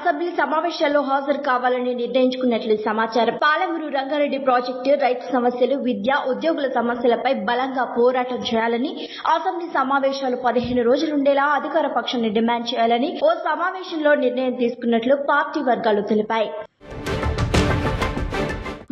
Assembly సమావేశాల్లో హాజరు కావాలని నిర్ణయించుకున్నట్లు సమాచారం. పాలమూరు రంగారెడ్డి ప్రాజెక్టు, రైతు సమస్యలు, విద్య, ఉద్యోగుల సమస్యలపై బలంగా పోరాటం చేయాలని, అసెంబ్లీ సమావేశాలు 15 రోజులుండేలా అధికార పక్షాన్ని డిమాండ్ చేయాలని ఓ సమావేశంలో నిర్ణయం తీసుకున్నట్లు పార్టీ వర్గాలు తెలిపాయి.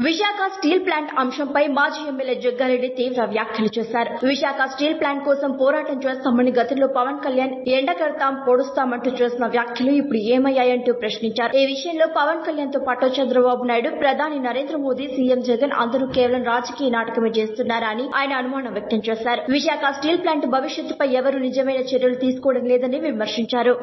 విశాఖ స్టీల్ ప్లాంట్ అంశంపై మాజీ ఎమ్మెల్యే జగ్గారెడ్డి తీవ్ర వ్యాఖ్యలు చేశారు. విశాఖ స్టీల్ ప్లాంట్ కోసం పోరాటం చేస్తామని గతంలో పవన్ కళ్యాణ్ ఎండగడతాం పొడుస్తామంటూ చేసిన వ్యాఖ్యలు ఇప్పుడు ఏమయ్యాయంటూ ప్రశ్నించారు. ఈ విషయంలో పవన్ కళ్యాణ్ తో పాటు చంద్రబాబు నాయుడు, ప్రధాని నరేంద్ర మోదీ, సీఎం జగన్ అందరూ కేవలం రాజకీయ నాటకమే చేస్తున్నారా అని ఆయన అనుమానం వ్యక్తం చేశారు. విశాఖ స్టీల్ ప్లాంట్ భవిష్యత్తుపై ఎవరూ నిజమైన చర్యలు తీసుకోవడం లేదని విమర్శించారు.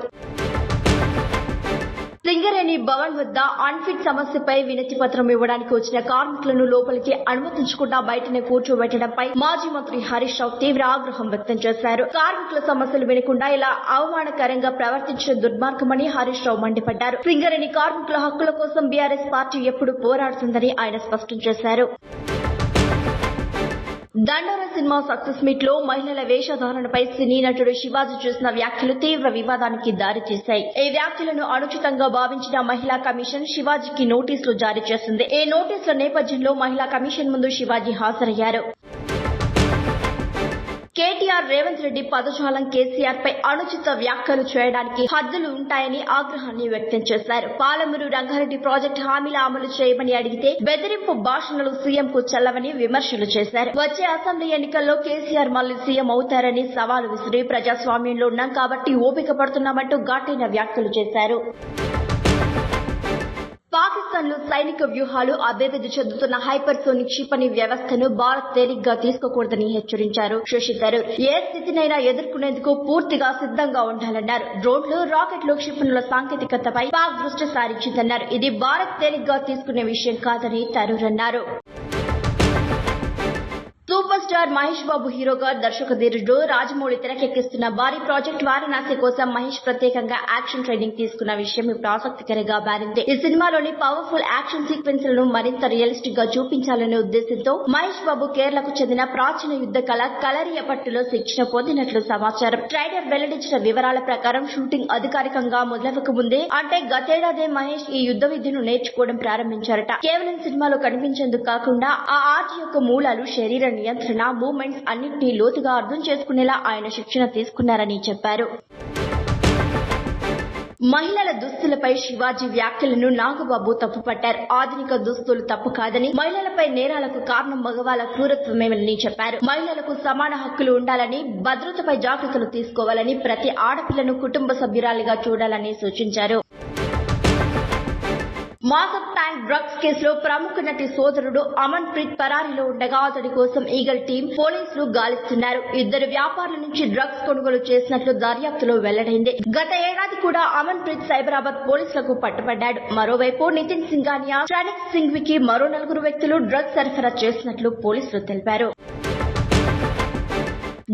సింగరేణి భవన్ వద్ద అన్ఫిట్ సమస్యపై వినతి పత్రం ఇవ్వడానికి వచ్చిన కార్మికులను లోపలికి అనుమతించకుండా బయటనే కూర్చోబెట్టడంపై మాజీ మంత్రి హరీష్ రావు తీవ్ర ఆగ్రహం వ్యక్తం చేశారు. కార్మికుల సమస్యలు వినకుండా ఇలా అవమానకరంగా ప్రవర్తించడం దుర్మార్గమని హరీష్ రావు మండిపడ్డారు. సింగరేణి కార్మికుల హక్కుల కోసం బీఆర్ఎస్ పార్టీ ఎప్పుడు పోరాడుతుందని ఆయన స్పష్టం చేశారు. దండోర సినిమా సక్సెస్ మీట్ లో మహిళల వేషధారణపై సినీ నటుడు శివాజీ చేసిన వ్యాఖ్యలు తీవ్ర వివాదానికి దారితీశాయి. ఈ వ్యాఖ్యలను అనుచితంగా భావించిన మహిళా కమిషన్ శివాజీకి నోటీసులు జారీ చేసింది. ఈ నోటీసుల నేపథ్యంలో మహిళా కమిషన్ ముందు శివాజీ హాజరయ్యారు. కేటీఆర్, రేవంత్ రెడ్డి పదజాలం కేసీఆర్ పై అనుచిత వ్యాఖ్యలు చేయడానికి హద్దులు ఉంటాయని ఆగ్రహాన్ని వ్యక్తం చేశారు. పాలమూరు రంగారెడ్డి ప్రాజెక్టు హామీల అమలు చేయమని అడిగితే బెదిరింపు భాషణలు సీఎం కు చెల్లవని విమర్శలు చేశారు. వచ్చే అసెంబ్లీ ఎన్నికల్లో కేసీఆర్ మళ్లీ సీఎం అవుతారని సవాలు విసిరి ప్రజాస్వామ్యంలో ఉన్నాం కాబట్టి ఓపిక పడుతున్నామంటూ ఘాటైన వ్యాఖ్యలు చేశారు. పాకిస్తాన్ లో సైనిక వ్యూహాలు అభివృద్ధి చెందుతున్న హైపర్సోనిక్ క్షిపణి వ్యవస్థను భారత్ తేలిగ్గా తీసుకోకూడదని హెచ్చరించారు శశి థరూర్. ఏ స్థితినైనా ఎదుర్కొనేందుకు పూర్తిగా సిద్దంగా ఉండాలన్నారు. డ్రోన్లు, రాకెట్లు, క్షిపణుల సాంకేతికతపై పాక్ దృష్టి సారించిందన్నారు. ఇది భారత్ తేలిగ్గా తీసుకునే విషయం కాదని థరూర్ అన్నారు. సూపర్ స్టార్ మహేష్ బాబు హీరోగా దర్శకధీరుడు రాజమౌళి తెరకెక్కిస్తున్న భారీ ప్రాజెక్ట్ వారణాసి కోసం మహేష్ ప్రత్యేకంగా యాక్షన్ ట్రైనింగ్ తీసుకున్న విషయం ఇప్పుడు ఆసక్తికరంగా మారింది. ఈ సినిమాలోని పవర్ఫుల్ యాక్షన్ సీక్వెన్స్లను మరింత రియలిస్టిక్ గా చూపించాలనే ఉద్దేశంతో మహేష్ బాబు కేరళకు చెందిన ప్రాచీన యుద్ధ కళ కలరియపట్టులో శిక్షణ పొందినట్లు సమాచారం. ట్రైలర్ వెల్లడించిన వివరాల ప్రకారం షూటింగ్ అధికారికంగా మొదలవక ముందే అంటే గతేడాదే మహేష్ ఈ యుద్ధ విద్యను నేర్చుకోవడం ప్రారంభించారట. కేవలం సినిమాలో కనిపించేందుకు కాకుండా ఆ ఆర్ట్ యొక్క మూలాలు, శరీర నియంత్రణ, మూవ్మెంట్స్ అన్నింటినీ లోతుగా అర్థం చేసుకునేలా ఆయన శిక్షణ తీసుకున్నారని చెప్పారు. మహిళల దుస్తులపై శివాజీ వ్యాఖ్యలను నాగబాబు తప్పుపట్టారు. ఆధునిక దుస్తులు తప్పు కాదని, మహిళలపై నేరాలకు కారణం మగవాళ్ల క్రూరత్వమేనని చెప్పారు. మహిళలకు సమాన హక్కులు ఉండాలని, భద్రతపై జాగ్రత్తలు తీసుకోవాలని, ప్రతి ఆడపిల్లను కుటుంబ సభ్యురాలిగా చూడాలని సూచించారు. మాసప్ ట్యాంక్ డ్రగ్స్ కేసులో ప్రముఖ నటి సోదరుడు అమన్ ప్రీత్ పరారీలో ఉండగా అతడి కోసం ఈగల్ టీం పోలీసులు గాలిస్తున్నారు. 2 వ్యాపారుల నుంచి డ్రగ్స్ కొనుగోలు చేసినట్లు దర్యాప్తులో వెల్లడైంది. గత ఏడాది కూడా అమన్ ప్రీత్ సైబరాబాద్ పోలీసులకు పట్టుబడ్డాడు. మరోవైపు నితిన్ సింఘానియా, శ్రానిక్ సింఘ్వికి మరో 4 వ్యక్తులు డ్రగ్స్ సరఫరా చేసినట్లు పోలీసులు తెలిపారు.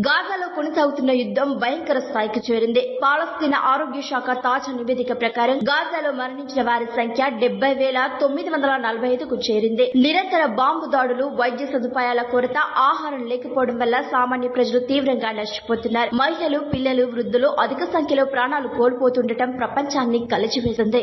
గాజాలో కొనసాగుతున్న యుద్దం భయంకర స్థాయికి చేరింది. పాలస్తీనా ఆరోగ్య శాఖ తాజా నివేదిక ప్రకారం గాజాలో మరణించిన వారి సంఖ్య 70,945కు చేరింది. నిరంతర బాంబు దాడులు, వైద్య సదుపాయాల కొరత, ఆహారం లేకపోవడం వల్ల సామాన్య ప్రజలు తీవ్రంగా నష్టపోతున్నారు. మహిళలు, పిల్లలు, వృద్ధులు అధిక సంఖ్యలో ప్రాణాలు కోల్పోతుండటం ప్రపంచాన్ని కలిచివేసింది.